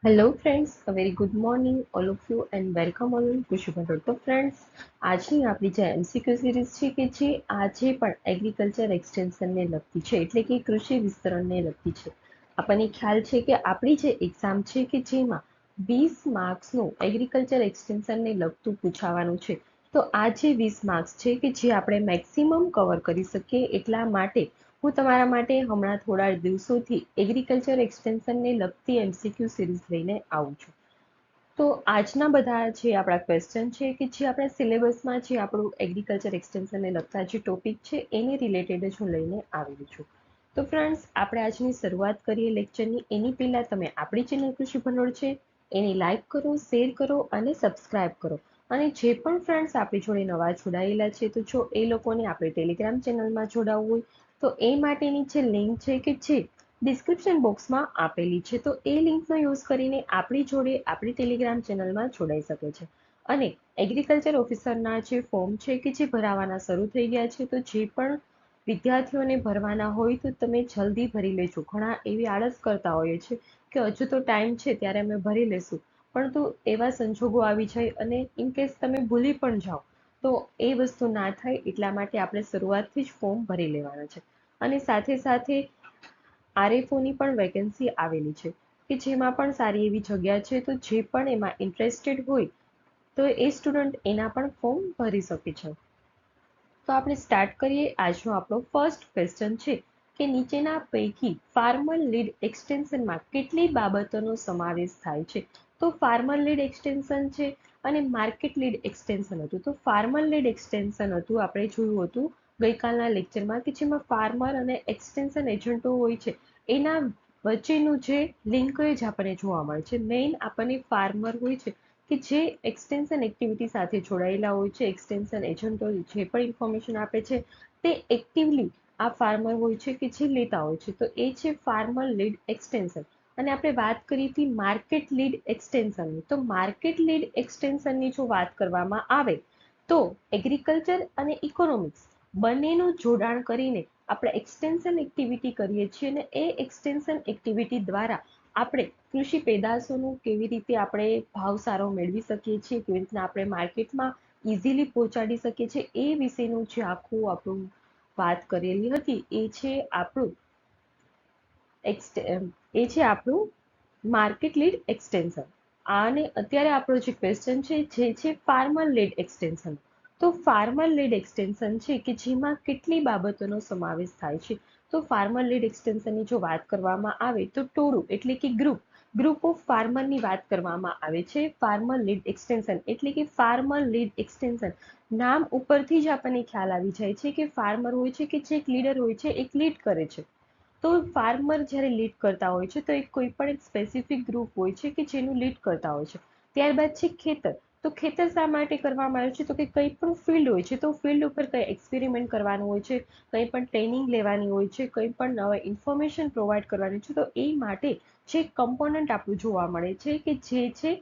Hello friends, a very good morning all of you and welcome all in કૃષિ ભંડોળ. તો friends, આજની આપણી જે એમસીક્યુ સિરીઝ છે કે જે આજે પણ એગ્રીકલ્ચર એક્સટેન્શનને લગતી છે, એટલે કે કૃષિ વિસ્તરણને લગતી છે. આપણને ખ્યાલ છે કે આપણી જે એક્ઝામ છે કે જેમાં 20 માર્ક્સનું એગ્રીકલ્ચર એક્સટેન્શનને લગતું પૂછાવાનું છે. તો આ જે 20 માર્ક્સ છે કે જે આપણે મેક્સિમમ કવર કરી શકીએ એટલા માટે હું તમારા માટે હમણાં થોડા દિવસોથી એગ્રીકલ્ચર એક્સટેન્શનને લગતી એમસીક્યુ સિરીઝ લઈને આવું છું. તો આજના બધા જે આપણા ક્વેશ્ચન છે કે જે આપણા સિલેબસમાં જે આપણું એગ્રીકલ્ચર એક્સટેન્શનને લગતા જે ટોપિક છે એની રિલેટેડ જ હું લઈને આવેલી છું. તો ફ્રેન્ડ્સ, આપણે આજની શરૂઆત કરીએ લેક્ચરની. એની પહેલાં તમે આપણી ચેનલ કૃષિ ભંડોળ છે એની લાઈક કરો, શેર કરો અને સબસ્ક્રાઇબ કરો. અને જે પણ ફ્રેન્ડ્સ આપણી જોડે નવા જોડાયેલા છે તો જો એ લોકોને આપણે ટેલિગ્રામ ચેનલમાં જોડાવવું હોય તો એ માટેની જે લિંક છે કે જે ડિસ્ક્રિપ્શન બોક્સમાં આપેલી છે, તો એ લિંકનો યુઝ કરીને આપણી જોડે આપણી ટેલિગ્રામ ચેનલમાં જોડાઈ શકે છે. અને એગ્રીકલ્ચર ઓફિસરના જે ફોર્મ છે કે જે ભરાવાના શરૂ થઈ ગયા છે, તો જે પણ વિદ્યાર્થીઓને ભરવાના હોય તો તમે જલ્દી ભરી લેજો. ઘણા એવી આળસ કરતા હોઈએ છે કે હજુ તો ટાઈમ છે ત્યારે અમે ભરી લેશું, પરંતુ એવા સંજોગો આવી જાય અને ઇનકેસ તમે ભૂલી પણ જાઓ તો એ વસ્તુ ના થાય એટલા માટે આપણે શરૂઆતથી જ ફોર્મ ભરી લેવાના છે. અને સાથે સાથે આરએફઓની પણ વેકેન્સી આવેલી છે કે જેમાં પણ સારી એવી જગ્યા છે, તો જે પણ એમાં ઇન્ટરેસ્ટેડ હોય તો એ સ્ટુડન્ટ એના પણ ફોર્મ ભરી શકે છે. તો આપણે સ્ટાર્ટ કરીએ. આજનો આપણો ફર્સ્ટ ક્વેશ્ચન છે કે નીચેના પૈકી ફાર્મર લીડ એક્સટેન્શનમાં કેટલી બાબતોનો સમાવેશ થાય છે? તો ફાર્મર લીડ એક્સટેન્શન છે અને માર્કેટ લીડ એક્સટેન્શન હતું. તો ફાર્મર લીડ એક્સટેન્શન હતું, આપણે જોયું હતું ગઈકાલના લેક્ચરમાં, કે જેમાં ફાર્મર અને એક્સટેન્શન એજન્ટો હોય છે એના વચ્ચેનું જે લિંકેજ આપણને જોવા મળે છે. મેઇન આપણને ફાર્મર હોય છે કે જે એક્સટેન્શન એક્ટિવિટી સાથે જોડાયેલા હોય છે. એક્સટેન્શન એજન્ટો જે પણ ઇન્ફોર્મેશન આપે છે તે એક્ટિવલી આ ફાર્મર હોય છે કે જે લેતા હોય છે. તો એ છે ફાર્મર લીડ એક્સટેન્શન. અને આપણે વાત કરી હતી માર્કેટ લીડ એક્સટેન્શનની. તો માર્કેટ લીડ એક્સટેન્શનની જો વાત કરવામાં આવે તો એગ્રીકલ્ચર અને ઇકોનોમિક્સ બંનેનું જોડાણ કરીને આપણે એક્સટેન્શન એક્ટિવિટી કરીએ છીએ, અને એ એક્સટેન્શન એક્ટિવિટી દ્વારા આપણે કૃષિ પેદાશોનું કેવી રીતે આપણે ભાવ સારો મેળવી શકીએ છીએ, કેવી રીતના આપણે માર્કેટમાં ઇઝીલી પહોંચાડી શકીએ છીએ, એ વિશેનું જે આખું આપણું વાત કરેલી હતી એ છે આપણું માર્કેટ લીડ એક્સટેન્શન. અને અત્યારે આપણો જે ક્વેશ્ચન છે જે છે ફાર્મર લીડ એક્સટેન્શન. તો ફાર્મર લીડ એક્સટેન્શન છે કે જેમાં કેટલી બાબતોનો સમાવેશ થાય છે? તો ફાર્મર લીડ એક્સટેન્શનની જો વાત કરવામાં આવે તો ટોળું એટલે કે ગ્રુપ ઓફ ફાર્મરની વાત કરવામાં આવે છે. ફાર્મર લીડ એક્સટેન્શન એટલે કે ફાર્મર લીડ એક્સટેન્શન નામ ઉપરથી જ આપણને ખ્યાલ આવી જાય છે કે ફાર્મર હોય છે કે જે એક લીડર હોય છે, એક લીડ કરે છે. તો ફાર્મર જ્યારે લીડ કરતા હોય છે તો એક કોઈ પણ એક સ્પેસિફિક ગ્રુપ હોય છે કે જેનું લીડ કરતા હોય છે. ત્યારબાદ છે ખેતર. તો ખેતર શા માટે કરવામાં આવે છે? તો કે કંઈ પણ ફિલ્ડ હોય છે તો ફિલ્ડ ઉપર કંઈ એક્સપેરિમેન્ટ કરવાનું હોય છે, કંઈ પણ ટ્રેનિંગ લેવાની હોય છે, કંઈ પણ નવા ઇન્ફોર્મેશન પ્રોવાઈડ કરવાની છે, તો એ માટે જે કમ્પોનન્ટ આપણું જોવા મળે છે કે જે છે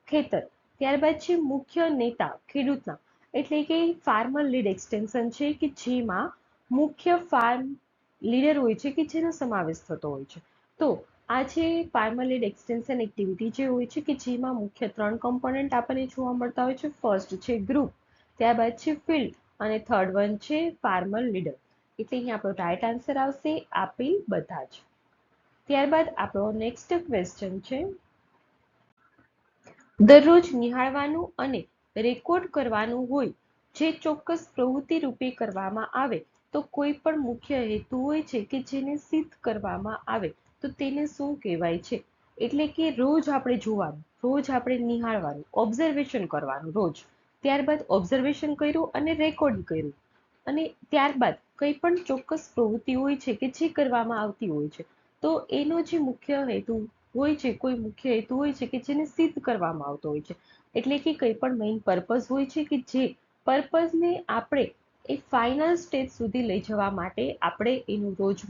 ખેતર. ત્યારબાદ છે મુખ્ય નેતા ખેડૂતના, એટલે કે ફાર્મર લીડ એક્સટેન્શન છે કે જેમાં મુખ્ય ફાર્મ લીડર હોય છે કે જેનો સમાવેશ થતો હોય છે. તો આ છે ફાર્મર લીડ એક્સટેન્શન એક્ટિવિટી જે હોય છે કે જેમાં મુખ્ય 3 કમ્પોનન્ટ આપણને જોવા મળતા હોય છે. ફર્સ્ટ છે ગ્રુપ, ત્યારબાદ છે ફિલ્ડ અને થર્ડ વન છે ફાર્મર લીડર. એટલે અહીં આપણો રાઈટ આન્સર આવશે આપેલ બધા જ. ત્યારબાદ આપણો નેક્સ્ટ ક્વેશ્ચન છે દરરોજ નિહાળવાનું અને રેકોર્ડ કરવાનું હોય જે ચોક્કસ પ્રવૃત્તિ રૂપે કરવામાં આવે તો કોઈ પણ મુખ્ય હેતુ હોય છે કે જેને સિદ્ધ કરવામાં આવે તો તેને શું કહેવાય છે? એટલે કે રોજ આપણે જોવાનું, રોજ આપણે નિહાળવાનું, ઓબ્ઝર્વેશન કરવાનું રોજ. ત્યારબાદ ઓબ્ઝર્વેશન કર્યું અને રેકોર્ડ કર્યું, અને ત્યારબાદ કંઈ પણ ચોક્કસ પ્રવૃત્તિ હોય છે કે જે કરવામાં આવતી હોય છે, તો એનો જે મુખ્ય હેતુ હોય છે, કોઈ મુખ્ય હેતુ હોય છે કે જેને સિદ્ધ કરવામાં આવતો હોય છે. એટલે કે કંઈ પણ મેઇન પર્પઝ હોય છે કે જે પર્પઝને આપણે એ ફાઇનલ સ્ટેજ સુધી લઈ જવા માટે આપણે એનું રોજ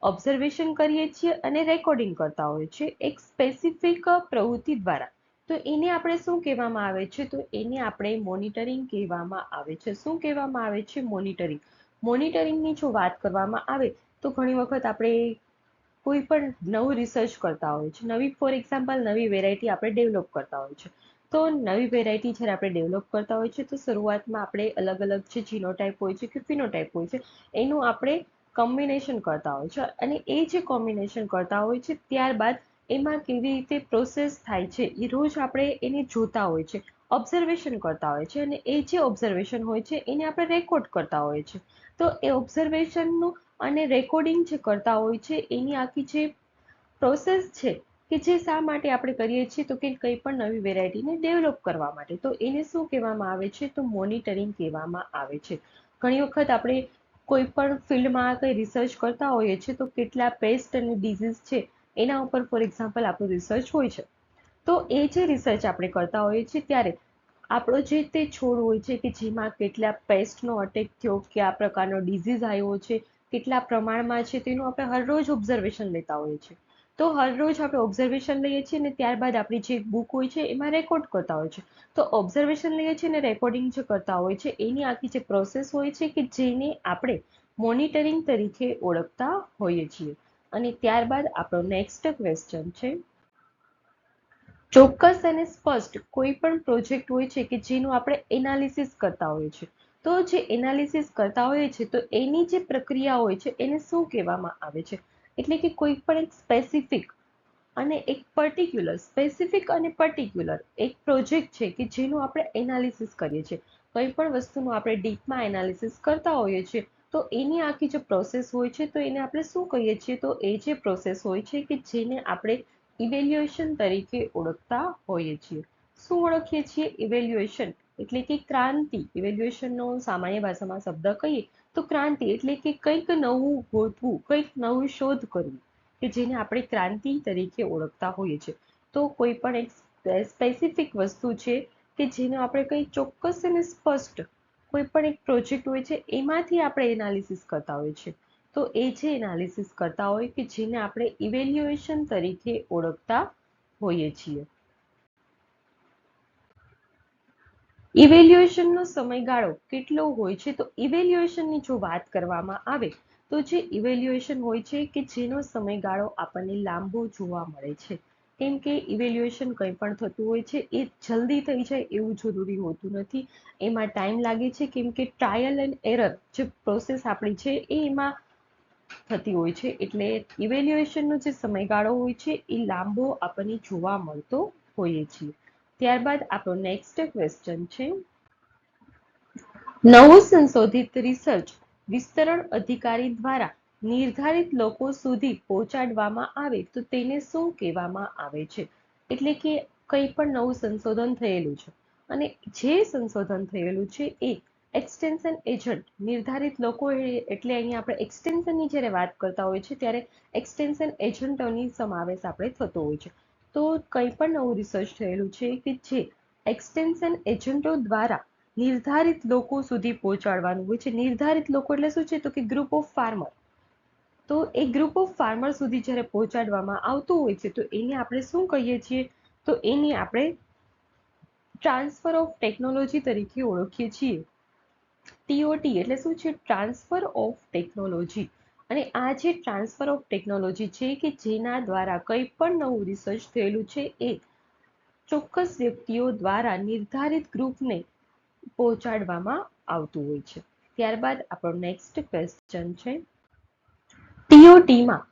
ઓબ્ઝર્વેશન કરીએ છીએ અને રેકોર્ડિંગ કરતા હોય છે એક સ્પેસિફિક પ્રવૃત્તિ દ્વારા. તો એને આપણે શું કહેવામાં આવે છે? તો એને આપણે મોનિટરિંગ કહેવામાં આવે છે. શું કહેવામાં આવે છે? મોનિટરિંગ. મોનિટરિંગની જો વાત કરવામાં આવે તો ઘણી વખત આપણે કોઈ પણ નવું રિસર્ચ કરતા હોય છે, નવી ફોર એક્ઝામ્પલ નવી વેરાયટી આપણે ડેવલપ કરતા હોય છે. તો નવી વેરાયટી જ્યારે આપણે ડેવલપ કરતા હોય છે તો શરૂઆતમાં આપણે અલગ અલગ જે જીનોટાઈપ હોય છે કે ફિનોટાઈપ હોય છે એનું આપણે કોમ્બિનેશન કરતા હોય છે, અને એ જે કોમ્બિનેશન કરતા હોય છે ત્યારબાદ એમાં કેવી રીતે પ્રોસેસ થાય છે એ રોજ આપણે એને જોતા હોય છે, ઓબ્ઝર્વેશન કરતા હોય છે, અને એ જે ઓબ્ઝર્વેશન હોય છે એને આપણે રેકોર્ડ કરતા હોય છે. તો એ ઓબ્ઝર્વેશનનું અને રેકોર્ડિંગ જે કરતા હોય છે એની આખી જે પ્રોસેસ છે કે જે શા માટે આપણે કરીએ છીએ, તો કે કંઈ પણ નવી વેરાયટીને ડેવલપ કરવા માટે, તો એને શું કહેવામાં આવે છે, તો મોનિટરિંગ કહેવામાં આવે છે. ઘણી વખત આપણે કોઈ પણ ફિલ્ડમાં કંઈ રિસર્ચ કરતા હોઈએ છીએ તો કેટલા પેસ્ટ અને ડિઝીઝ છે એના ઉપર ફોર એક્ઝામ્પલ આપણું રિસર્ચ હોય છે. તો એ જે રિસર્ચ આપણે કરતા હોઈએ છીએ ત્યારે આપણો જે તે છોડ હોય છે કે જેમાં કેટલા પેસ્ટનો અટેક થયો, કયા પ્રકારનો ડિઝીઝ આવ્યો છે, કેટલા પ્રમાણમાં છે, તેનું આપણે હરરોજ ઓબ્ઝર્વેશન લેતા હોઈએ છીએ. તો હરરોજ આપણે ઓબ્ઝર્વેશન લઈએ છીએ અને ત્યારબાદ આપણી જે બુક હોય છે એમાં રેકોર્ડ કરતા હોય છે. તો ઓબ્ઝર્વેશન લઈએ છીએ અને રેકોર્ડિંગ જે કરતા હોય છે એની આખી જે પ્રોસેસ હોય છે કે જેને આપણે મોનિટરિંગ તરીકે ઓળખતા હોઈએ છીએ. અને ત્યારબાદ આપણો નેક્સ્ટ ક્વેશ્ચન છે, ચોક્કસ અને સ્પષ્ટ કોઈ પણ પ્રોજેક્ટ હોય છે કે જેનું આપણે એનાલિસિસ કરતા હોઈએ છીએ. તો જે એનાલિસિસ કરતા હોઈએ છીએ તો એની જે પ્રક્રિયા હોય છે એને શું કહેવામાં આવે છે, એટલે કે કોઈ પણ એક સ્પેસિફિક અને એક પર્ટિક્યુલર, સ્પેસિફિક અને પર્ટિક્યુલર એક પ્રોજેક્ટ છે કે જેનું આપણે એનાલિસિસ કરીએ છીએ. કંઈ પણ વસ્તુનું આપણે ડીપમાં એનાલિસિસ કરતા હોઈએ છીએ તો એની આખી જે પ્રોસેસ હોય છે તો એને આપણે શું કહીએ છીએ, તો એ જે પ્રોસેસ હોય છે કે જેને આપણે ઇવેલ્યુએશન તરીકે ઓળખતા હોઈએ છીએ. શું ઓળખીએ છીએ? ઇવેલ્યુએશન એટલે કે ક્રાંતિ. ઇવેલ્યુએશનનો સામાન્ય ભાષામાં શબ્દ કહીએ તો ક્રાંતિ એટલે કે કંઈક નવું ગોતવું, કંઈક નવું શોધ કરવી, કે જેને આપણે ક્રાંતિ તરીકે ઓળખતા હોઈએ છીએ. તો કોઈ પણ એક સ્પેસિફિક વસ્તુ છે કે જેને આપણે કંઈ ચોક્કસ અને સ્પષ્ટ કોઈ પણ એક પ્રોજેક્ટ હોય છે એમાંથી આપણે એનાલિસિસ કરતા હોઈએ છીએ. તો એ જે એનાલિસિસ કરતા હોય કે જેને આપણે ઇવેલ્યુએશન તરીકે ઓળખતા હોઈએ છીએ. ઇવેલ્યુએશનનો સમયગાળો કેટલો હોય છે, તો ઇવેલ્યુએશનની જો વાત કરવામાં આવે તો જે ઇવેલ્યુએશન હોય છે કે જેનો સમયગાળો આપણને લાંબો જોવા મળે છે. કેમ કે ઇવેલ્યુએશન કંઈ પણ થતું હોય છે એ જલ્દી થઈ જાય એવું જરૂરી હોતું નથી. એમાં ટાઈમ લાગે છે કેમ કે ટ્રાયલ એન્ડ એરર જે પ્રોસેસ આપણી છે એ એમાં થતી હોય છે. એટલે ઇવેલ્યુએશનનો જે સમયગાળો હોય છે એ લાંબો આપણને જોવા મળતો હોઈએ છીએ. ત્યારબાદ આપણો નેક્સ્ટ ક્વેશ્ચન છે, નવું સંશોધિત રિસર્ચ વિસ્તરણ અધિકારી દ્વારા નિર્ધારિત લોકો સુધી પહોંચાડવામાં આવે તો તેને શું કહેવામાં આવે છે? એટલે કે કંઈ પણ નવું સંશોધન થયેલું છે અને જે સંશોધન થયેલું છે એ એક્સટેન્શન એજન્ટ નિર્ધારિત લોકો, એટલે અહીંયા આપણે એક્સટેન્શનની જ્યારે વાત કરતા હોય છે ત્યારે એક્સટેન્શન એજન્ટોની સમાવેશ આપણે થતો હોય છે. તો કંઈ પણ નવું રિસર્ચ થયેલું છે કે જે એક્સટેન્શન એજન્ટો દ્વારા નિર્ધારિત લોકો સુધી પહોંચાડવાનું હોય છે. નિર્ધારિત લોકો એટલે શું છે, તો કે ગ્રુપ ઓફ ફાર્મર. તો એ ગ્રુપ ઓફ ફાર્મર સુધી જ્યારે પહોંચાડવામાં આવતું હોય છે તો એને આપણે શું કહીએ છીએ, તો એની આપણે ટ્રાન્સફર ઓફ ટેકનોલોજી તરીકે ઓળખીએ છીએ. TOT એટલે શું છે? Transfer of technology. અને આ જે ટ્રાન્સફર ઓફ ટેકનોલોજી છે કે જેના દ્વારા કંઈ પણ નવું રિસર્ચ થયેલું છે એ ચોક્કસ વ્યક્તિઓ દ્વારા નિર્ધારિત ગ્રુપને પહોંચાડવામાં આવતું હોય છે. ત્યારબાદ આપણો નેક્સ્ટ ક્વેશ્ચન છે, TOTમાં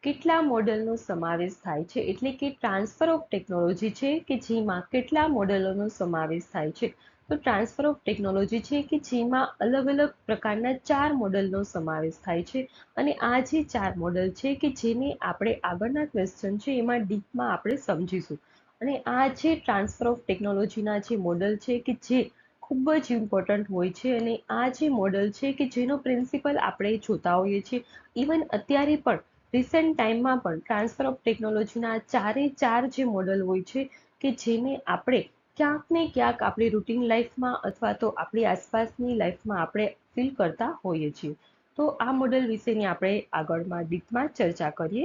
કેટલા મોડેલનો સમાવેશ થાય છે? એટલે કે ટ્રાન્સફર ઓફ ટેકનોલોજી છે કે જેમાં કેટલા મોડેલોનો સમાવેશ થાય છે? તો ટ્રાન્સફર ઓફ ટેકનોલોજી છે કે જેમાં અલગ અલગ પ્રકારના 4 મોડેલનો સમાવેશ થાય છે. અને આ જે 4 મોડેલ છે કે જેને આપણે આગળના ક્વેશ્ચન છે એમાં ડીપમાં આપણે સમજીશું. અને આ જે ટ્રાન્સફર ઓફ ટેકનોલોજીના જે મોડેલ છે કે જે ખૂબ જ ઇમ્પોર્ટન્ટ હોય છે, અને આ જે મોડેલ છે કે જેનો પ્રિન્સિપલ આપણે જોતા હોઈએ છીએ, ઇવન અત્યારે પણ રિસેન્ટ ટાઈમમાં પણ ટ્રાન્સફર ઓફ ટેકનોલોજીના 4 જે મોડેલ હોય છે કે જેને આપણે ક્યાંક ને ક્યાંક આપણી રૂટીન લાઈફમાં અથવા તો આપણી આસપાસની લાઈફમાં આપણે ફીલ કરતા હોઈએ છીએ. તો આ મોડેલ વિશેની આપણે આગળમાં ડીપમાં ચર્ચા કરીએ.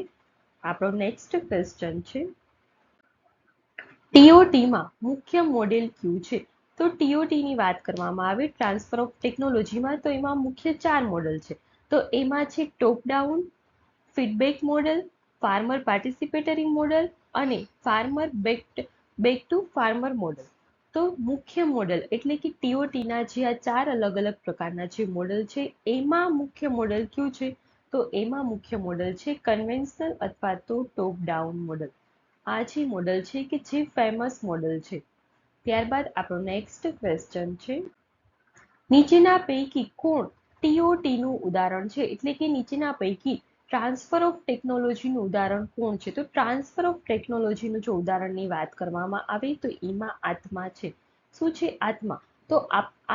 આપણો નેક્સ્ટ ક્વેશ્ચન છે, TOTમાં મુખ્ય મોડેલ કયું છે? તો TOTની વાત કરવામાં આવે ટ્રાન્સફર ઓફ ટેકનોલોજીમાં તો એમાં મુખ્ય 4 મોડેલ છે. તો એમાં છે top down, feedback model, farmer participatory model અને farmer back to farmer model. તો મુખ્ય મોડલ એટલે કે ટીઓટીના જે આ 4 અલગ અલગ પ્રકારના જે મોડલ છે એમાં મુખ્ય મોડલ કયું છે? તો એમાં મુખ્ય મોડલ છે કન્વેન્શનલ અથવા તો ટોપ ડાઉન મોડલ. આ જે મોડલ છે કે જે ફેમસ મોડલ છે. ત્યારબાદ આપણો નેક્સ્ટ ક્વેશ્ચન છે, નીચેના પૈકી કોણ ટીઓટીનું ઉદાહરણ છે? એટલે કે નીચેના પૈકી ટ્રાન્સફર ઓફ ટેકનોલોજીનું ઉદાહરણ કોણ છે? તો ટ્રાન્સફર ઓફ ટેકનોલોજીનું જો ઉદાહરણની વાત કરવામાં આવે તો એમાં આત્મા છે. શું છે આત્મા? તો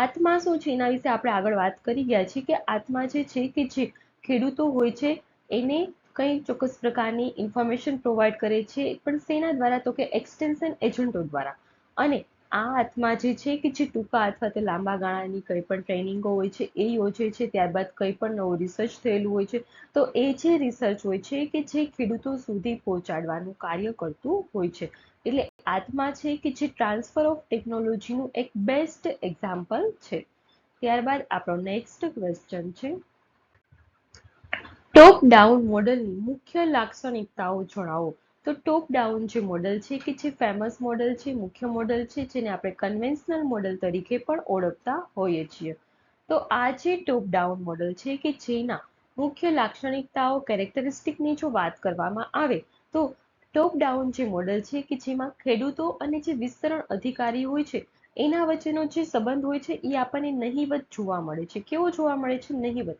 આત્મા શું છે એના વિશે આપણે આગળ વાત કરી ગયા છીએ કે આત્મા જે છે કે જે ખેડૂતો હોય છે એને કઈ ચોક્કસ પ્રકારની ઇન્ફોર્મેશન પ્રોવાઈડ કરે છે, પણ શેના દ્વારા? તો કે એક્સટેન્શન એજન્ટો દ્વારા. અને આ આત્મા જે છે કે જે ટૂંકા અથવા તો લાંબા ગાળાની કંઈ પણ ટ્રેનિંગો હોય છે એ યોજે છે, ત્યારબાદ કંઈ પણ નવું રિસર્ચ થયેલું હોય છે તો એ જે રિસર્ચ હોય છે કે જે ખેડૂતો સુધી પહોંચાડવાનું કાર્ય કરતું હોય છે. એટલે આત્મા છે કે જે ટ્રાન્સફર ઓફ ટેકનોલોજીનું એક બેસ્ટ એક્ઝામ્પલ છે. ત્યારબાદ આપણો નેક્સ્ટ ક્વેશ્ચન છે, ટોપ ડાઉન મોડલની મુખ્ય લાક્ષણિકતાઓ જણાવો. તો ટોપ ડાઉન જે મોડલ છે કે જે ફેમસ મોડલ છે, મુખ્ય મોડલ છે, જેને આપણે કન્વેન્શનલ મોડલ તરીકે પણ ઓળખતા હોઈએ છીએ. તો આ જે ટોપ ડાઉન મોડલ છે કે જેના મુખ્ય લાક્ષણિકતાઓ કેરેક્ટરિસ્ટિકની જો વાત કરવામાં આવે તો ટોપ ડાઉન જે મોડલ છે કે જેમાં ખેડૂતો અને જે વિસ્તરણ અધિકારી હોય છે એના વચ્ચેનો જે સંબંધ હોય છે એ આપણને નહીવત જોવા મળે છે. કેવો જોવા મળે છે? નહીવત.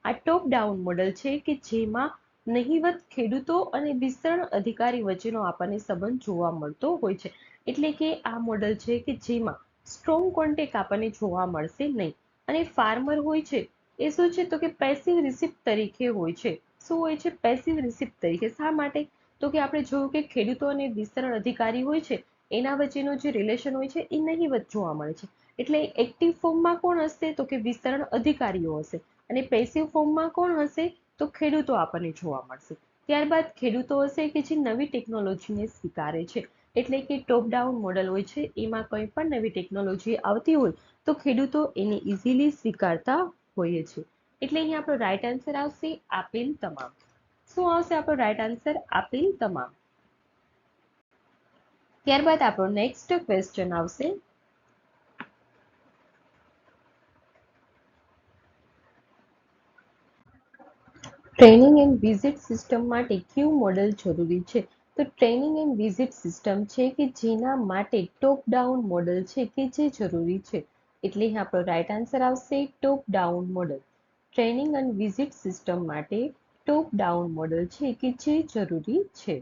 આ ટોપ ડાઉન મોડલ છે કે જેમાં નહીવત ખેડૂતો અને વિસ્તરણ અધિકારી વચ્ચેનો આપણને સંબંધ જોવા મળતો હોય છે. એટલે કે આ મોડલ છે કે જેમાં સ્ટ્રોંગ કોન્ટેક્ટ આપણને જોવા મળશે નહીં. અને ફાર્મર હોય છે એ શું છે? તો કે પેસિવ રિસિપ્ટ તરીકે હોય છે. શું હોય છે? પેસિવ રિસિપ્ટ તરીકે. શા માટે? તો કે આપણે જોયું કે ખેડૂતો અને વિસ્તરણ અધિકારી હોય છે એના વચ્ચેનો જે રિલેશન હોય છે એ નહીવત જોવા મળે છે. એટલે એક્ટિવ ફોર્મમાં કોણ હશે? તો કે વિસ્તરણ અધિકારીઓ હશે. અને પેસિવ ફોર્મમાં કોણ હશે? તો ખેડૂતો આપણને જોવા મળશે. ત્યારબાદ ખેડૂતો હશે કે જે નવી ટેકનોલોજીને સ્વીકારે છે. એટલે કે ટોપ ડાઉન મોડલ હોય છે એમાં કંઈ પણ નવી ટેકનોલોજી આવતી હોય તો ખેડૂતો એને ઇઝીલી સ્વીકારતા હોઈએ છે. એટલે અહીંયા આપણો રાઈટ આન્સર આવશે આપેલ તમામ. શું આવશે આપણો રાઈટ આન્સર? આપેલ તમામ. ત્યારબાદ આપણો નેક્સ્ટ ક્વેશ્ચન આવશે, ટ્રેનિંગ એન્ડ વિઝિટ સિસ્ટમ માટે કયું મોડેલ જરૂરી છે? તો ટ્રેનિંગ એન્ડ વિઝિટ સિસ્ટમ છે કે જેના માટે ટોપ ડાઉન મોડેલ છે કે જે જરૂરી છે. એટલે આપણો રાઈટ આન્સર આવશે top down model. Training and visit system માટે ટોપ ડાઉન મોડેલ છે કે જે જરૂરી છે.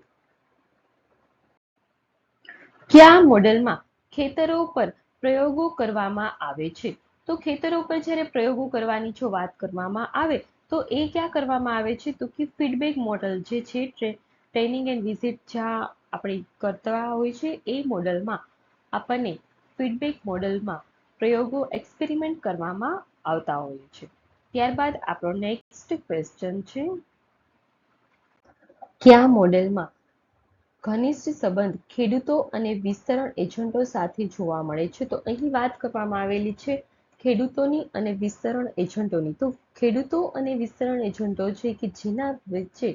કયા મોડેલમાં ખેતરો પર પ્રયોગો કરવામાં આવે છે? તો ખેતરો પર જ્યારે પ્રયોગો કરવાની જો વાત કરવામાં આવે તો એ ક્યાં કરવામાં આવે છે? તો કે ફીડબેક મોડલ જે છે ટ્રેનિંગ એન્ડ વિઝિટ જ્યાં આપણે કરતા હોય છે એ મોડલમાં આપણને ફીડબેક મોડલમાં પ્રયોગો એક્સપેરિમેન્ટ કરવામાં આવતા હોય છે. ત્યારબાદ આપણો નેક્સ્ટ ક્વેશ્ચન છે, કયા મોડેલમાં ઘનિષ્ઠ સંબંધ ખેડૂતો અને વિસ્તરણ એજન્ટો સાથે જોવા મળે છે? તો અહીં વાત કરવામાં આવેલી છે ખેડૂતોની અને વિસ્તરણ એજન્ટોની. તો ખેડૂતો અને વિસ્તરણ એજન્ટો છે કે જેના વચ્ચે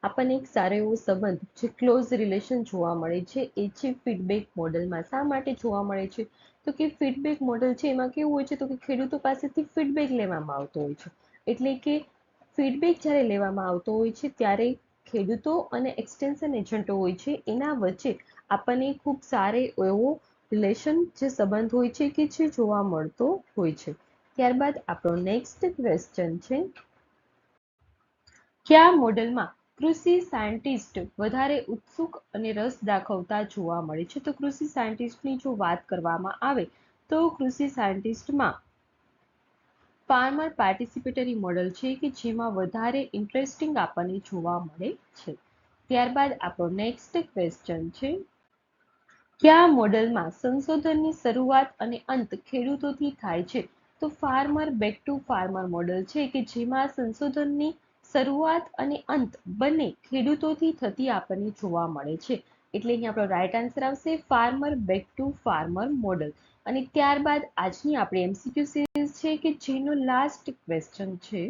આપણને એક સારો એવો સંબંધ જે ક્લોઝ રિલેશન જોવા મળે છે એ છે ફીડબેક મોડલમાં. શા માટે જોવા મળે છે? તો કે ફીડબેક મોડલ છે એમાં કેવું હોય છે તો કે ખેડૂતો પાસેથી ફીડબેક લેવામાં આવતો હોય છે. એટલે કે ફીડબેક જ્યારે લેવામાં આવતો હોય છે ત્યારે ખેડૂતો અને એક્સટેન્શન એજન્ટો હોય છે એના વચ્ચે આપણને ખૂબ સારો એવો રિલેશન જે સંબંધ હોય છે કે જે જોવા મળતો હોય છે. ત્યારબાદ આપણો નેક્સ્ટ ક્વેશ્ચન છે, કયા મોડેલમાં કૃષિ સાયન્ટિસ્ટ વધારે ઉત્સુક અને રસ દાખવતા જોવા મળે છે? તો કૃષિ સાયન્ટિસ્ટની જો વાત કરવામાં આવે તો કૃષિ સાયન્ટિસ્ટમાં ફાર્મર પાર્ટિસિપેટરી મોડલ છે કે જેમાં વધારે ઇન્ટરેસ્ટિંગ આપણને જોવા મળે છે. ત્યારબાદ આપણો નેક્સ્ટ ક્વેશ્ચન છે, કયા મોડેલમાં સંશોધનની શરૂઆત અને અંત ખેડૂતોથી થાય છે? તો farmer back to farmer model છે કે જેમાં સંશોધનની શરૂઆત અને અંત બંને ખેડૂતોથી થતી આપણને જોવા મળે છે. એટલે અહીં આપણો રાઈટ આન્સર આવશે farmer back to farmer model. અને ત્યારબાદ આજની આપણી એમસીક્યુ સિરીઝ છે કે જેનો લાસ્ટ ક્વેશ્ચન છે,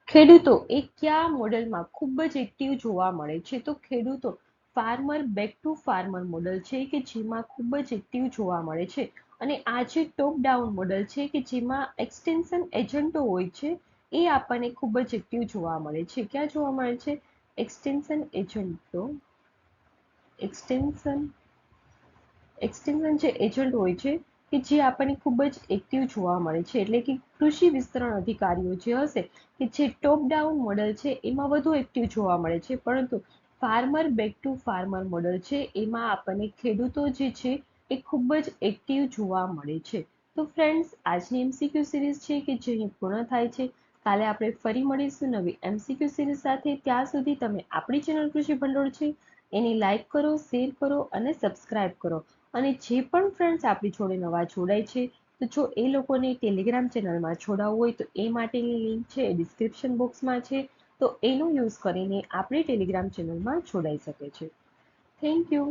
ખેડૂતો એ કયા મોડેલમાં ખૂબ જ એક્ટિવ જોવા મળે છે? તો ખેડૂતો farmer back to farmer model છે કે જેમાં ખૂબ જ એક્ટિવ જોવા મળે છે. અને આ જે ટોપ ડાઉન મોડેલ છે કે જેમાં એક્સટેન્શન એજન્ટો હોય છે એ આપણને ખૂબ જ એક્ટિવ જોવા મળે છે. ક્યાં જોવા મળે છે? એક્સટેન્શન એજન્ટો એક્સટેન્શન એક્સટેન્શન જે એજન્ટ હોય છે કે જે આપણને ખૂબ જ એક્ટિવ જોવા મળે છે. એટલે કે કૃષિ વિસ્તરણ અધિકારીઓ જે હશે કે જે ટોપ ડાઉન મોડેલ છે એમાં વધુ એક્ટિવ જોવા મળે છે, પરંતુ farmer back to farmer model છે એમાં આપણને ખેડૂતો જે છે એ ખૂબ જ એક્ટિવ જોવા મળે છે. તો ફ્રેન્ડ્સ, આજની એમસીક્યુ સિરીઝ છે કે જે અહીં પૂર્ણ થાય છે. કાલે આપણે ફરી મળીશું નવી એમસીક્યુ સિરીઝ સાથે. ત્યાં સુધી તમે આપણી ચેનલ કૃષિ ભંડોળ છે એને લાઈક કરો, શેર કરો અને સબસ્ક્રાઇબ કરો. અને જે પણ ફ્રેન્ડ્સ આપણી જોડે નવા જોડાય છે, તો જો એ લોકોને ટેલિગ્રામ ચેનલમાં જોડાવવું હોય તો એ માટેની લિંક છે ડિસ્ક્રિપ્શન બોક્સમાં છે. તો એનો યુઝ કરીને આપણે ટેલિગ્રામ ચેનલમાં જોડાઈ શકે છે. Thank you.